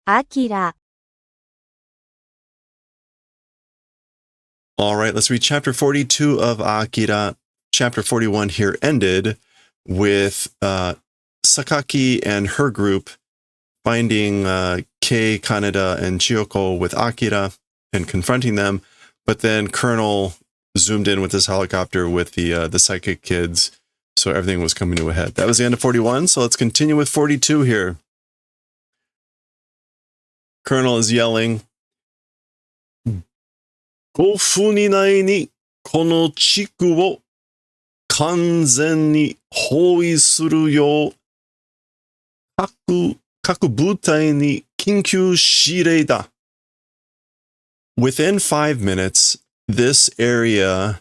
Akira. All right, let's read chapter 42 of Akira. Chapter 41 here ended with Sakaki and her group finding Kei, Kaneda, and Chiyoko with Akira and confronting them. But then Colonel zoomed in with his helicopter with the psychic kids. So everything was coming to a head. That was the end of 41. So let's continue with 42 here. Colonel is yelling, 5分以内にこの地区を完全に包囲するよう各部隊に緊急指令だ. Within 5 minutes, this area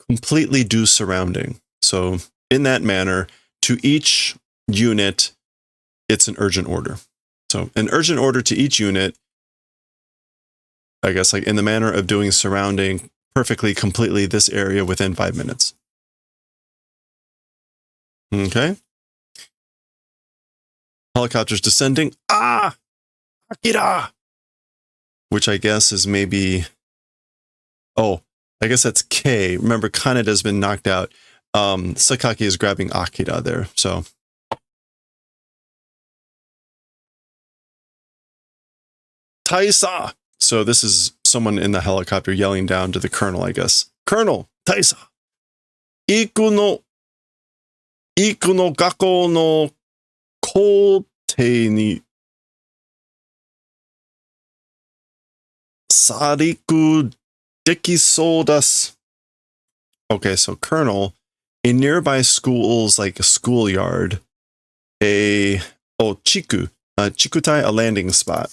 completely do surrounding. So in that manner, to each unit, it's an urgent order. So an urgent order to each unit, I guess like in the manner of doing surrounding perfectly, completely this area within 5 minutes. Okay. Helicopters descending. Ah! Akira! Which I guess is maybe... Oh, I guess that's K. Remember, Kaneda's been knocked out. Sakaki is grabbing Akira there, so... Taisa! So this is someone in the helicopter yelling down to the colonel, I guess. Colonel, Taisa! Iku no gakko no koutei ni sariku dekisou desu. Okay, so colonel, a nearby school's like a schoolyard, chikutai, a landing spot.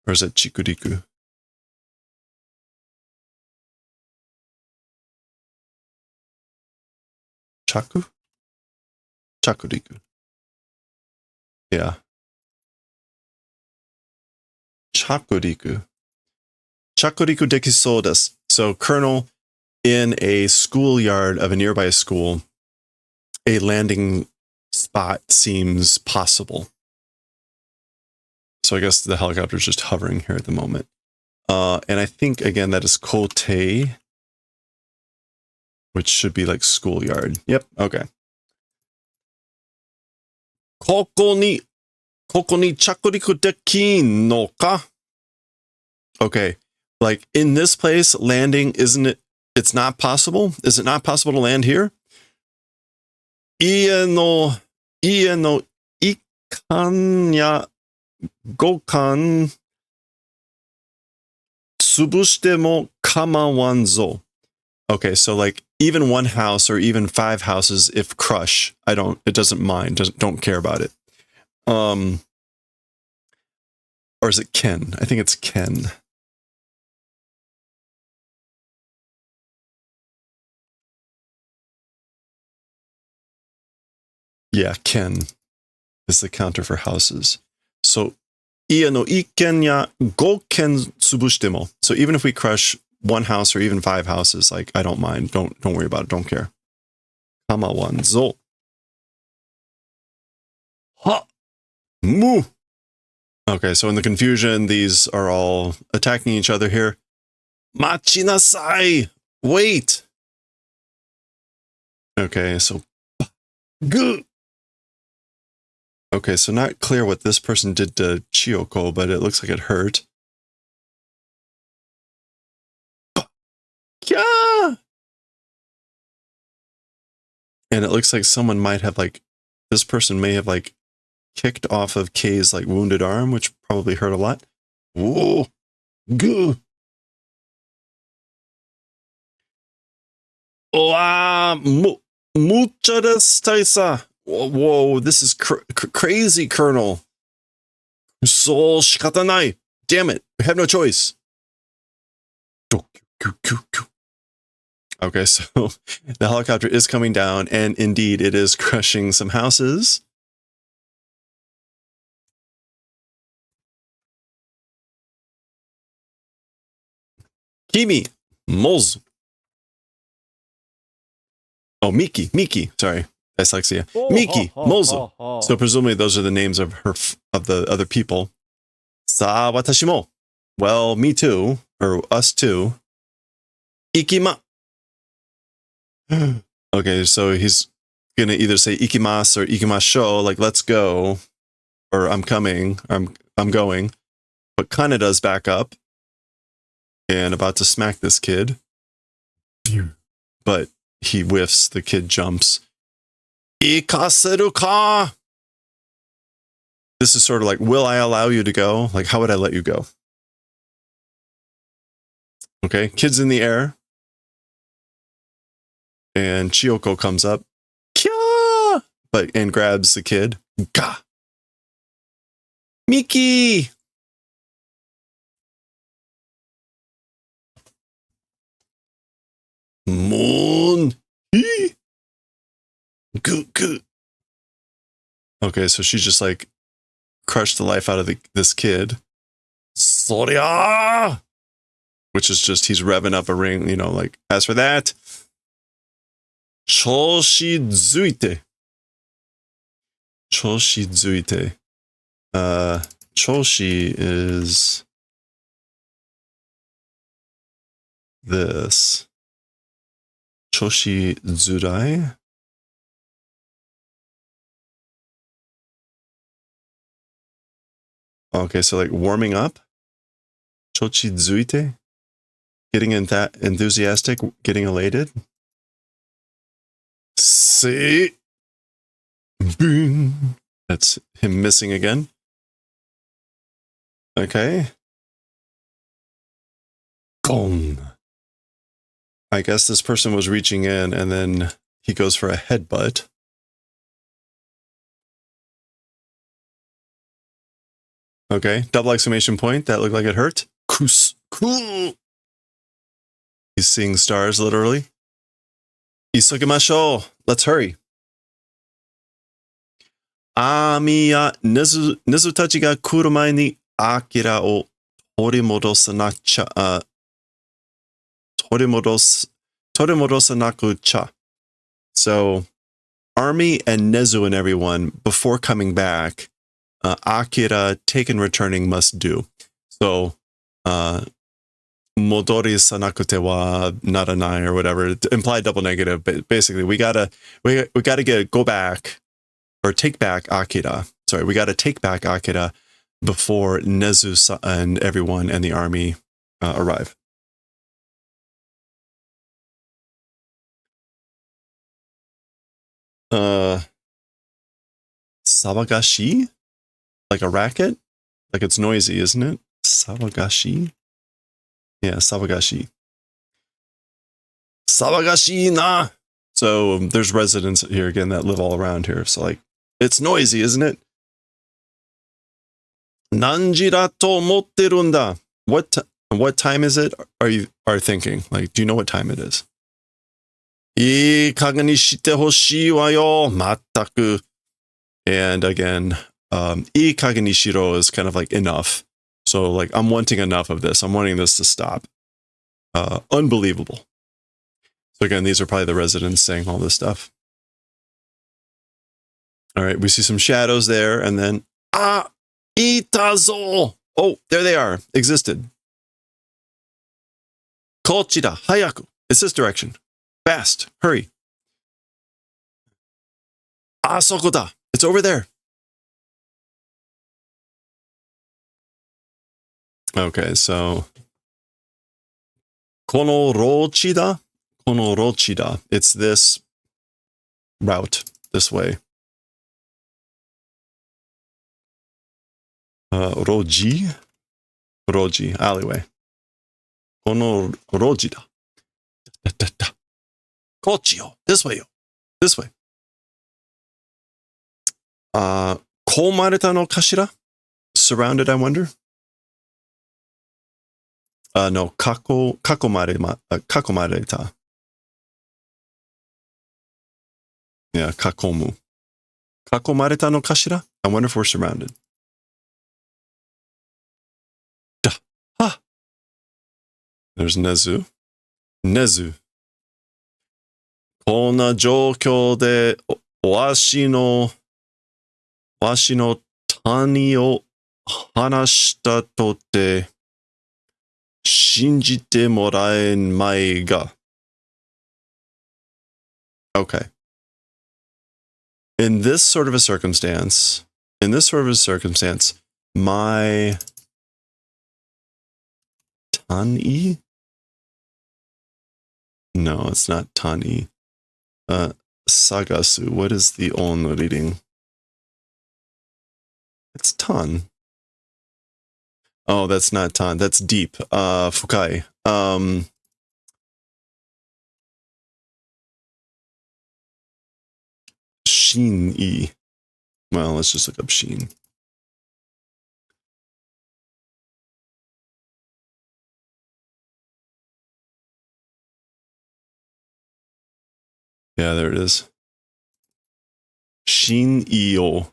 Or is it chikuriku? Chakuriku. Yeah. Chakuriku dekisou desu. So colonel in a schoolyard of a nearby school, a landing spot seems possible. So I guess the helicopter is just hovering here at the moment. And I think, again, that is koutei, which should be like schoolyard. Yep, okay. Koko ni chakuriku dekin no ka? Okay, like in this place, landing, it's not possible? Is it not possible to land here? Ie no ikan ya gokan tsubushite mo kamawan zo. Okay, so like even one house or even 5 houses, if crush, it doesn't mind, don't care about it. Or is it Ken? I think it's Ken. Yeah, Ken is the counter for houses. So, ie no iken ya goken tsubushite mo. So even if we crush 1 house or even 5 houses, like I don't mind. Don't worry about it. Don't care. Kamawan zo. Ha! Mu! Okay, so in the confusion, these are all attacking each other here. Machinasai! Wait! Okay, so... Gu! Okay, so not clear what this person did to Chiyoko, but it looks like it hurt. Yeah! And it looks like someone might have this person may have kicked off of Kei's wounded arm, which probably hurt a lot. Whoa! Goo! Oh, mucha desu, Taisa! Whoa, this is crazy, Colonel. So shikatanai. Damn it, we have no choice. Okay, so the helicopter is coming down, and indeed it is crushing some houses. Kimi, Mozu. Oh, Miki, sorry. Dyslexia. Miki, Mozu. So presumably those are the names of the other people. Sa watashi mo. Well, me too, or us too. Ikima. Okay, so he's gonna either say ikimasu or ikimasho, like let's go, or I'm coming, I'm going. But Kanada's back up and about to smack this kid. But he whiffs, the kid jumps. Ikaseru ka? This is sort of like, will I allow you to go? Like, how would I let you go? Okay, kid's in the air. And Chiyoko comes up. Kya! And grabs the kid. Ga! Miki! Moon! Hee! Goo goo! Okay, so she just like crushed the life out of this kid. Sorya! Which is just, he's revving up a ring, like, as for that, Choshi zuite. Choshi zuite. Choshi is this. Choshi zurai. Okay, so like warming up. Choshi zuite. Getting enthusiastic, getting elated. See? Boom. That's him missing again. Okay. Gong. I guess this person was reaching in and then he goes for a headbutt. Okay, double exclamation point. That looked like it hurt. Kus. Cool. He's seeing stars, literally. Isokimashou. Let's hurry. Ami ya nezu tachi ga kuru mae ni Akira o torimodosanaku cha. So, Army and Nezu and everyone, before coming back, Akira, take and returning, must do. So, Modori sanakute wa naranai or whatever, implied double negative, but basically we gotta go back or take back Akira. Sorry, we gotta take back Akira before Nezu and everyone and the army arrive. Sawagashi? Like a racket? Like it's noisy, isn't it? Sawagashi? Yeah, Sawagashi. Sawagashi na! So there's residents here again that live all around here. So like, it's noisy, isn't it? Nanji da to omotteru nda. What time is it? Are thinking? Like, do you know what time it is? Ii kage ni shite hoshii wa yo, mattaku. And again, ii kage ni shiro is kind of like enough. So like, I'm wanting enough of this. I'm wanting this to stop. Unbelievable. So again, these are probably the residents saying all this stuff. All right, we see some shadows there, and then itazo. Oh, there they are. Existed. Kochida, hayaku. It's this direction. Fast, hurry. Asoko da. It's over there. Okay, so kono rochida. Kono rochida. It's this route, this way. Roji, alleyway. Kono rojida. Kochio, this way, this way. Komareta no kashira? Surrounded, I wonder? No, kakomareta. Yeah, kakomu. Kakomareta no kashira? I wonder if we're surrounded. Da. Ha! There's Nezu. Nezu. こんな状況で washi no tani o hanashita tote shinjite moraenmai ga. Okay. In this sort of a circumstance, my tani? No, it's not tani. Sagasu. What is the on reading? It's tan. Oh, that's not tan. That's deep. Fukai. Shin-i. Well, let's just look up Shin. Yeah, there it is. Shin-i-o.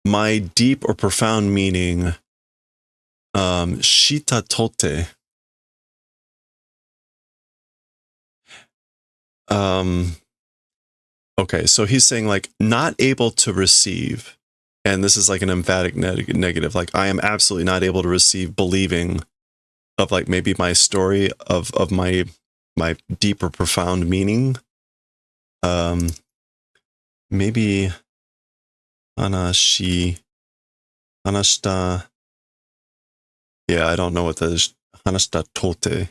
My deep or profound meaning. Shita tote. Okay, so he's saying like not able to receive, and this is like an emphatic negative. Like I am absolutely not able to receive believing of like maybe my story of my deep or profound meaning. Maybe hanashita. Yeah, I don't know what that is. Hanashita tote.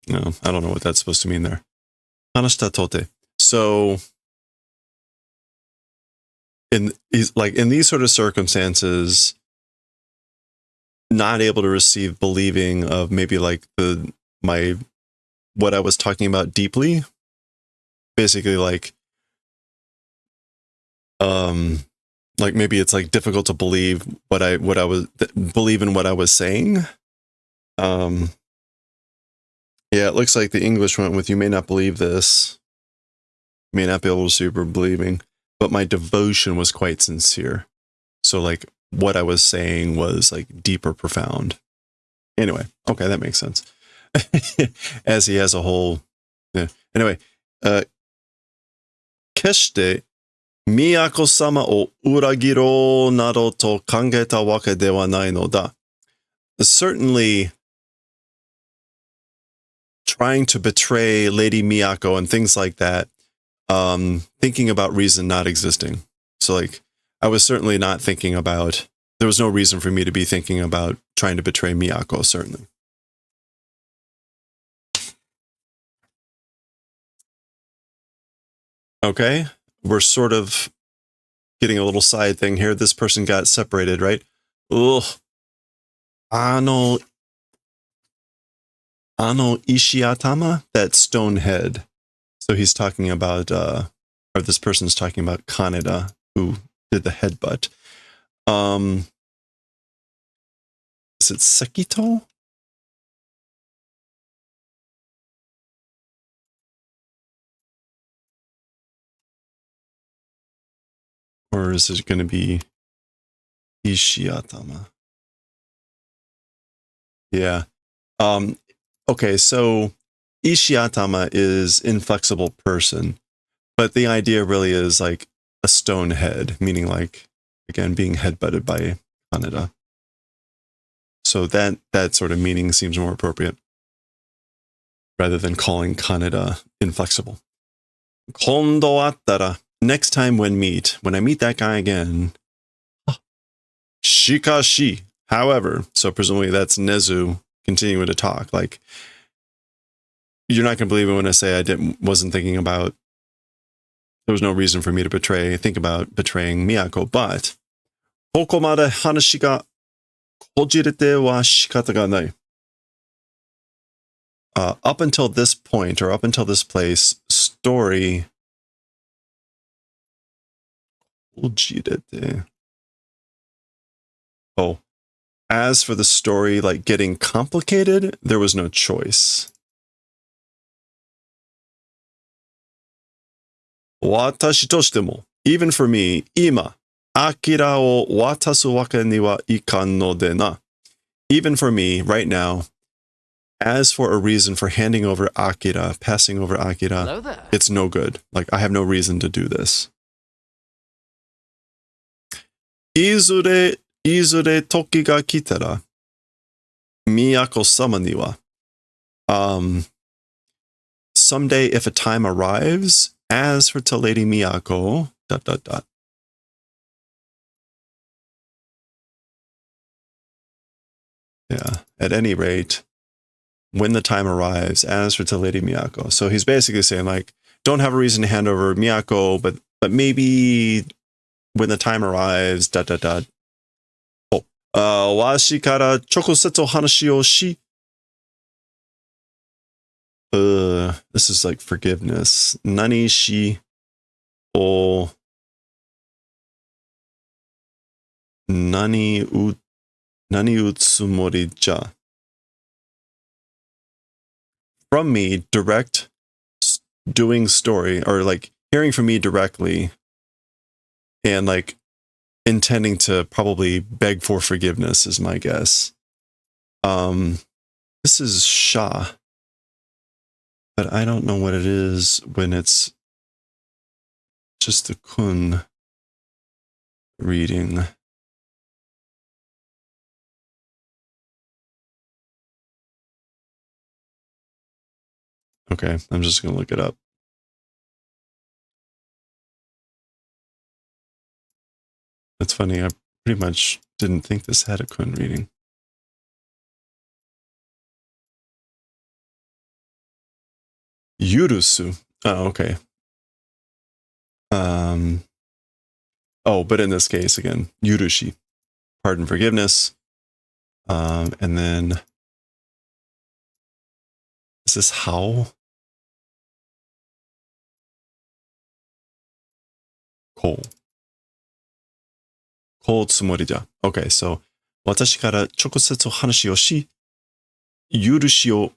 No, I don't know what that's supposed to mean there. Hanashita tote. So in these sort of circumstances, not able to receive believing of maybe like what I was talking about deeply. Basically like maybe it's like difficult to believe believe in what I was saying. Yeah, it looks like the English went with, you may not believe this, may not be able to super believing, but my devotion was quite sincere. So like what I was saying was like deep or profound. Anyway, okay, that makes sense. As he has a whole, yeah. Anyway, keshite Miyako-sama o uragiro nado to kangeta wake de wa nai no da. Certainly trying to betray Lady Miyako and things like that, thinking about reason not existing. So like, I was certainly not thinking about, there was no reason for me to be thinking about trying to betray Miyako, certainly. Okay, we're sort of getting a little side thing here. This person got separated, right? Ugh. Ano Ishiatama, that stone head. So he's talking about, or this person's talking about Kaneda, who did the headbutt. Is it Sekito? Or is it going to be Ishiatama? Yeah. Okay, so Ishiatama is inflexible person, but the idea really is like a stone head, meaning like, again, being headbutted by Kaneda. So that sort of meaning seems more appropriate rather than calling Kaneda inflexible. Kondo attara, next time when I meet that guy again. Shikashi, however, so presumably that's Nezu continuing to talk. Like, you're not going to believe it when I say wasn't thinking about, there was no reason for me to think about betraying Miyako, but kokomade hanashi ga kojirete wa shikata ga nai. Up until this point, or up until this place, story kojirete. Oh, as for the story, like getting complicated, there was no choice. Watashi toshite mo, even for me, ima, Akira o watasu wake ni wa ikan no de na. Even for me, right now, As for a reason for handing over Akira, passing over Akira, it's no good. Like, I have no reason to do this. Izure toki ga kitara, Miyako-sama ni wa. Someday, if a time arrives, as for to Lady Miyako, ... Yeah, at any rate, when the time arrives, as for to Lady Miyako. So he's basically saying, like, don't have a reason to hand over Miyako, but maybe when the time arrives, ... Oh, washi kara chokosetsu hanashi o shi. This is like forgiveness. Nani shi o nani utsumori ja. From me, direct doing story, or like hearing from me directly, and like intending to probably beg for forgiveness is my guess. This is sha, but I don't know what it is when it's just the kun reading. Okay, I'm just going to look it up. That's funny. I pretty much didn't think this had a kun reading. Yurusu. Oh, okay. Oh, but in this case, again, yurushi, pardon, forgiveness. And then, is this how? Ko tsumori ja. Okay, so, watashi kara chokosetsu hanashi o shi, yurushi o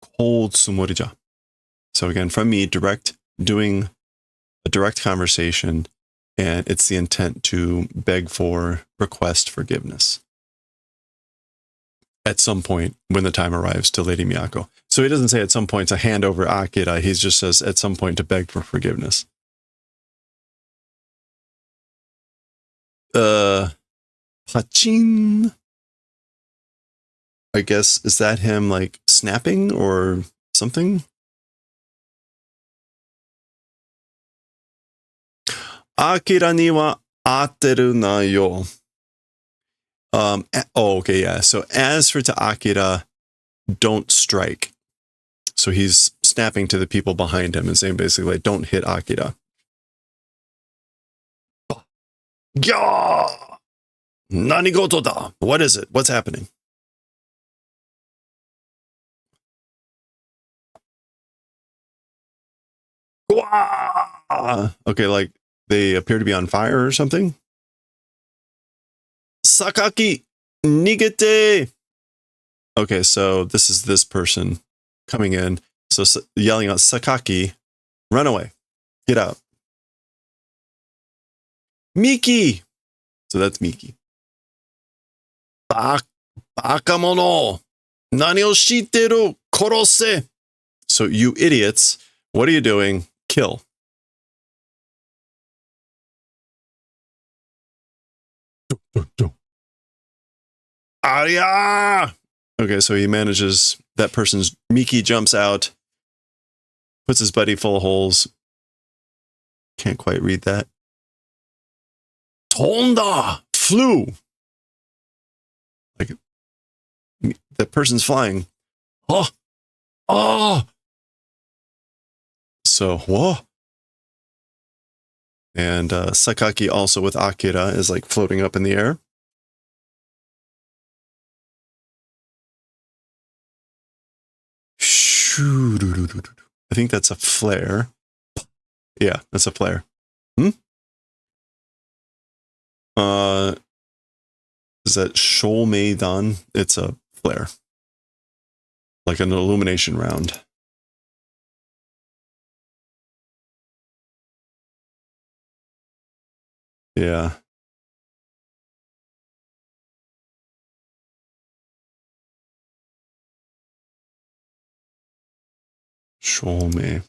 ko tsumori ja. So again, from me, doing a direct conversation, and it's the intent to beg for, request forgiveness at some point when the time arrives to Lady Miyako. So he doesn't say at some point to hand over Akira, he just says at some point to beg for forgiveness. Pachin. I guess, is that him like snapping or something? Akira ni wa ateru na yo. Oh, okay, yeah. So as for to Akira, don't strike. So he's snapping to the people behind him and saying basically, like, don't hit Akira. Yeah! Nanigoto da? What is it? What's happening? Okay, like they appear to be on fire or something. Sakaki, nigete. Okay, so this is this person coming in. So yelling out, Sakaki, run away, get out. Miki. So that's Miki. Bakamono, nani o shiteru, korose. So you idiots, what are you doing? Kill. Aria! Okay, so he manages, that person's, Miki jumps out, puts his buddy full of holes. Can't quite read that. Tonda! Flew! Like, that person's flying. Oh! Oh! So, whoa! And Sakaki also with Akira is like floating up in the air. I think that's a flare. Yeah, that's a flare. Is that Shol Meidan? It's a flare. Like an illumination round. Yeah. Shome.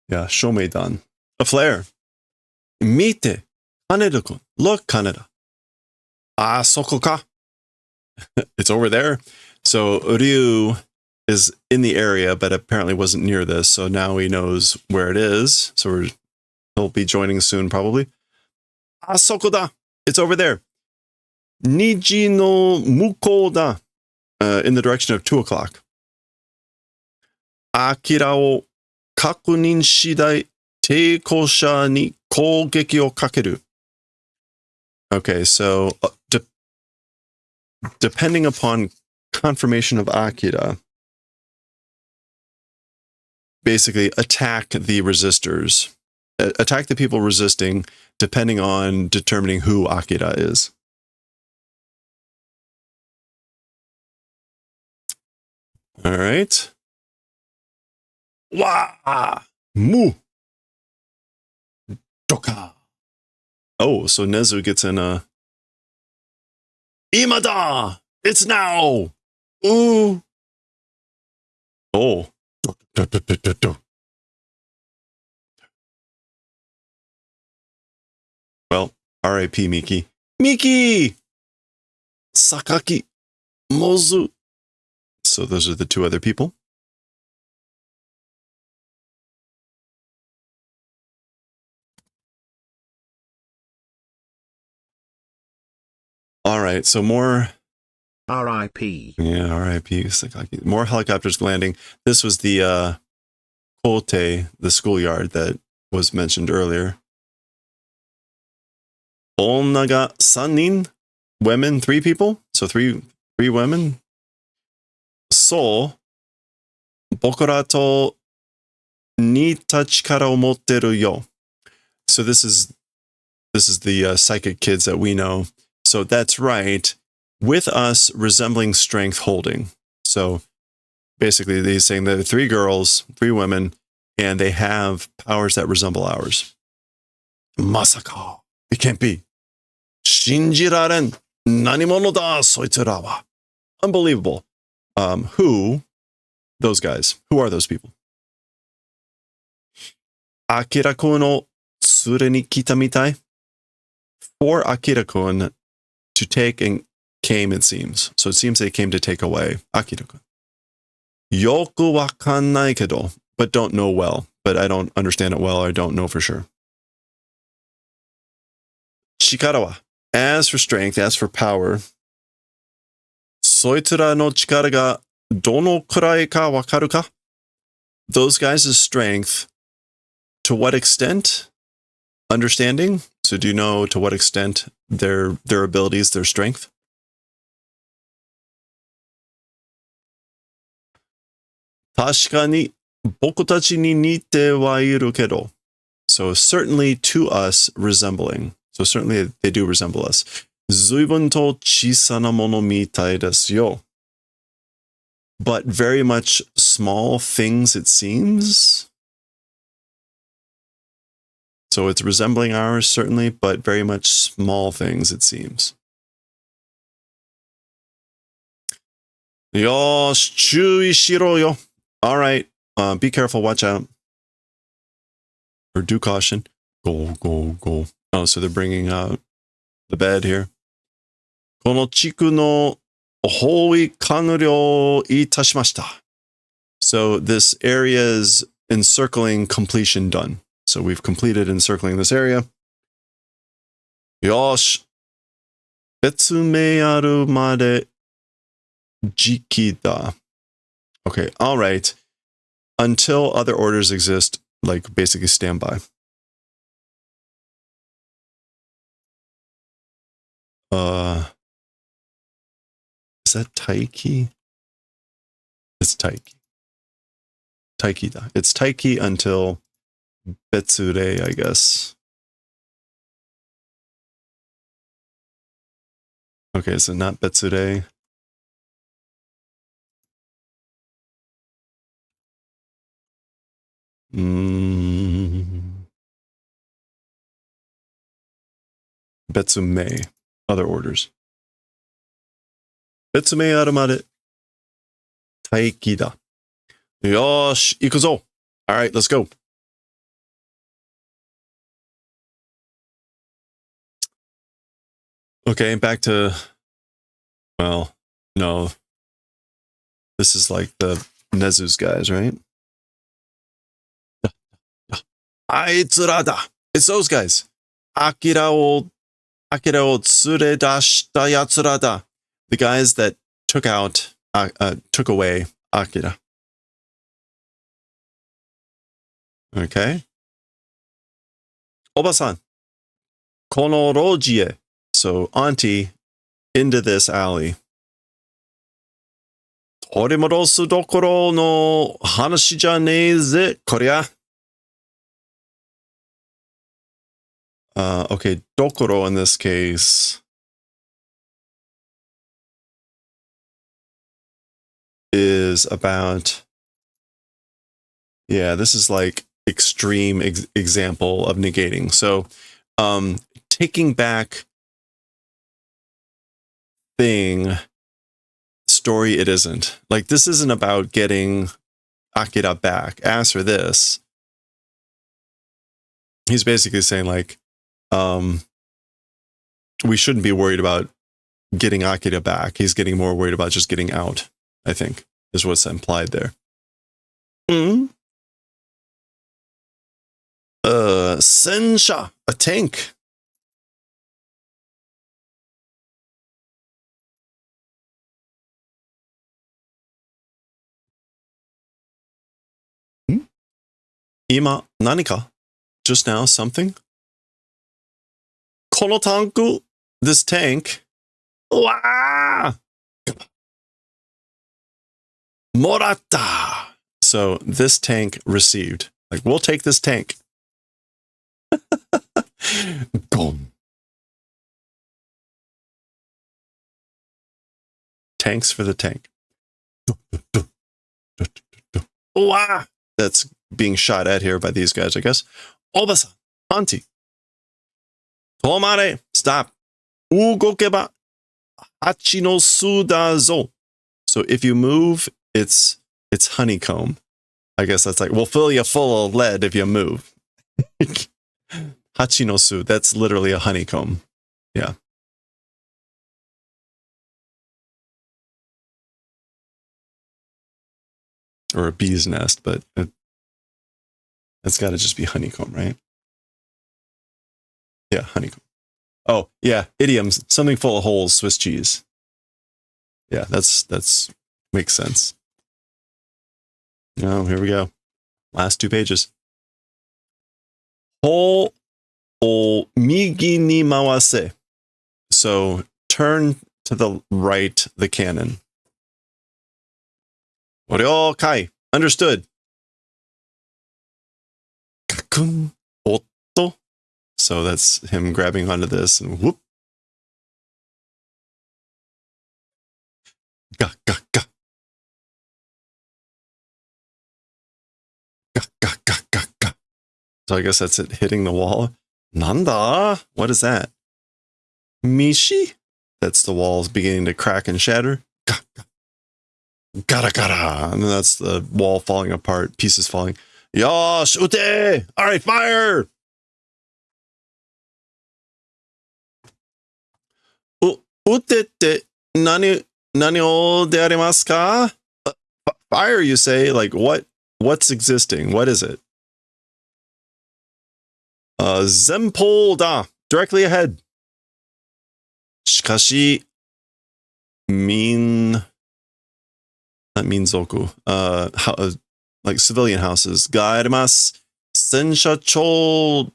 Yeah, shomeidan. A flare. Mite. Kaneda-kun. Look, Kaneda. Ah, soko ka. It's over there. So Ryu is in the area, but apparently wasn't near this. So now he knows where it is. So he'll be joining soon, probably. Ah, soko da. It's over there. Niji no mukou da. In the direction of 2 o'clock. Akira o kakunin shidai teikosha ni kougeki o kakeru. Okay, so depending upon confirmation of Akira, basically attack the resistors. Attack the people resisting, depending on determining who Akira is. All right. Wah! Mu! Doka! Oh, so Nezu gets in a... Imada! It's now! Ooh! Oh. Well, R.I.P. Miki. Miki! Sakaki! Mozu! So those are the two other people. All right, so more... R.I.P. Yeah, R.I.P. Sakaki. More helicopters landing. This was the Kote, the schoolyard that was mentioned earlier. Onnaga sanin, women, 3 people. So three women. So, bokura to nitta chikara o motteru yo. So this is the psychic kids that we know. So that's right. With us resembling strength holding. So basically they're saying there are 3 girls, 3 women, and they have powers that resemble ours. Masaka. It can't be. Shinjiraren. Nanimono da soitsura wa. Unbelievable. Who? Those guys. Who are those people? Akira-kun o tsure ni kita mitai. For Akira-kun to take and came, it seems. So it seems they came to take away Akira-kun. Yoku wakannai kedo, but don't know well. But I don't understand it well. I don't know for sure. Chikara wa. As for strength, as for power, soitsura no chikara ga dono kurai ka wakaru ka? Those guys' strength, to what extent? Understanding? So do you know to what extent their abilities, their strength? Tashika ni boku tachi ni nite wa iru kedo. So certainly to us resembling. So certainly they do resemble us. Zuibun to chisana mono mitai desu yo. But very much small things, it seems. So it's resembling ours, certainly, but very much small things, it seems. Yosh, chui shiro yo. All right, be careful, watch out. Or do caution. Go, go, go. Oh, so they're bringing out the bed here. Kono chiku no hoi kanryo itashimashita. So this area is encircling completion done. So we've completed encircling this area. Yosh. Betsume aru made jiki da. Okay, all right. Until other orders exist, like basically stand by. Is that Taiki? It's Taiki. Taiki da. It's Taiki until Betsure, I guess. Okay, so not Betsure. betsume, other orders. Betsume aramare. Taiki da. Yosh, ikuzo. All right, let's go. Okay, back to, well, no. This is like the Nezu's guys, right? Aitsurada. It's those guys. Akira o tsuredashita yatsurada. The guys that took away Akira. Okay. Obasan. Kono rojie. So auntie into this alley. Torimorosu dokoro no hanashi ja nee ze korea. Okay, dokoro in this case is about, yeah, this is like extreme example of negating. So taking back thing, story it isn't. Like, this isn't about getting Akira back. As for this, he's basically saying like, we shouldn't be worried about getting Akira back. He's getting more worried about just getting out, I think, is what's implied there. Sensha, a tank. Ima, nanika? Just now, something? Kono tanku, this tank. Wah! Morata. So this tank received. Like, we'll take this tank. Gom. Tanks for the tank. Wah! That's being shot at here by these guys, I guess. Obasa, auntie. Tomare, stop. Ugokeba, hachi no su da zo. So if you move, it's honeycomb. I guess that's like, we'll fill you full of lead if you move. Hachi no su, that's literally a honeycomb. Yeah. Or a bee's nest, but it's got to just be honeycomb, right? Yeah, honeycomb. Oh, yeah, idioms. Something full of holes, Swiss cheese. Yeah, that's makes sense. Oh, here we go. Last 2 pages. Ho o migi ni mawase. So turn to the right the cannon. Oryo kai. Understood. Kakun otto. So that's him grabbing onto this and whoop. Ga ga ga. Ga ga ga ga ga. So I guess that's it hitting the wall. Nanda? What is that? Mishi? That's the walls beginning to crack and shatter. Ga ga. Gara gara. And then that's the wall falling apart, pieces falling. Yosh, ute! All right, fire! Ute nani o de arimasu ka? Fire, you say? Like, what's existing? What is it? Zenpou da. Directly ahead. Shikashi not minzoku. Like civilian houses. Ga arimasu. Sensha chou.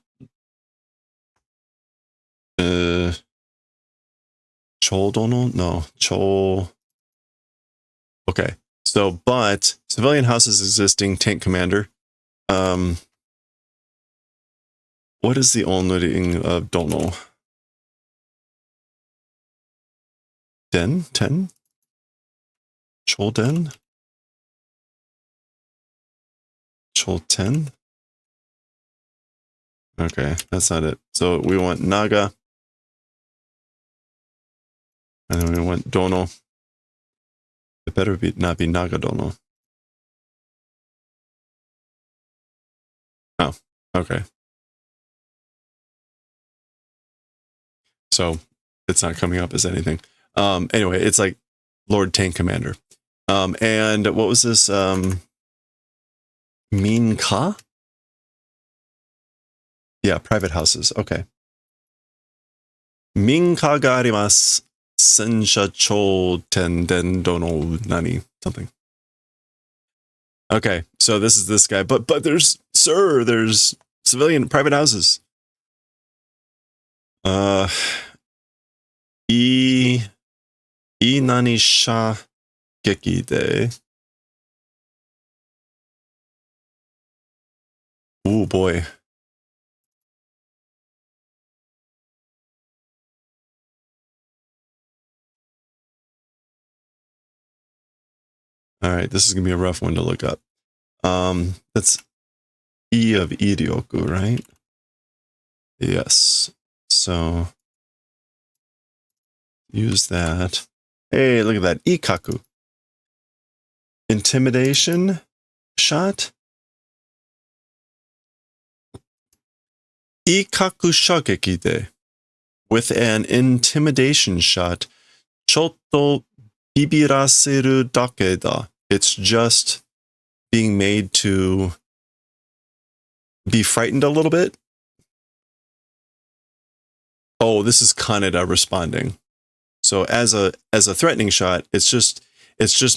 Chodono? No. Cho. Okay. So, but civilian houses existing, tank commander. What is the onlying of don't know? Den? 10? Choden? Choten? Okay, that's not it. So we want Naga. And then we went dono. It better not be naga dono. Oh, okay. So it's not coming up as anything. Anyway, it's like Lord Tank Commander. And what was this? Minka? Yeah, private houses. Okay. Minka ga arimasu. Sensha cho tenden dono nani something. Okay, so this is this guy, but there's civilian private houses. Nani sha geki de. Oh boy. All right, this is gonna be a rough one to look up. That's E of Iryoku, right? Yes. So use that. Hey, look at that. Ikaku. Intimidation shot. Ikaku shogeki de. With an intimidation shot. Chotto bibiraseru dake da. It's just being made to be frightened a little bit. Oh, this is Kaneda responding. So as a threatening shot, it's just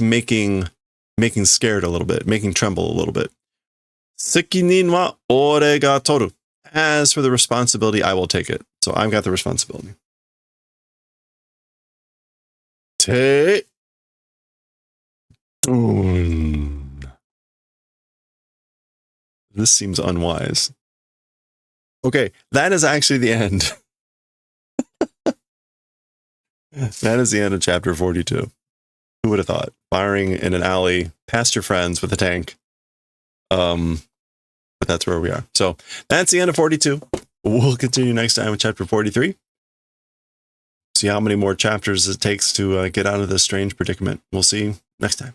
making scared a little bit, making tremble a little bit. Sekinin wa ore ga toru. As for the responsibility, I will take it. So I've got the responsibility. Te. This seems unwise. Okay, that is actually the end. That is the end of chapter 42. Who would have thought? Firing in an alley past your friends with a tank. But that's where we are. So that's the end of 42. We'll continue next time with chapter 43. See how many more chapters it takes to get out of this strange predicament. We'll see you next time.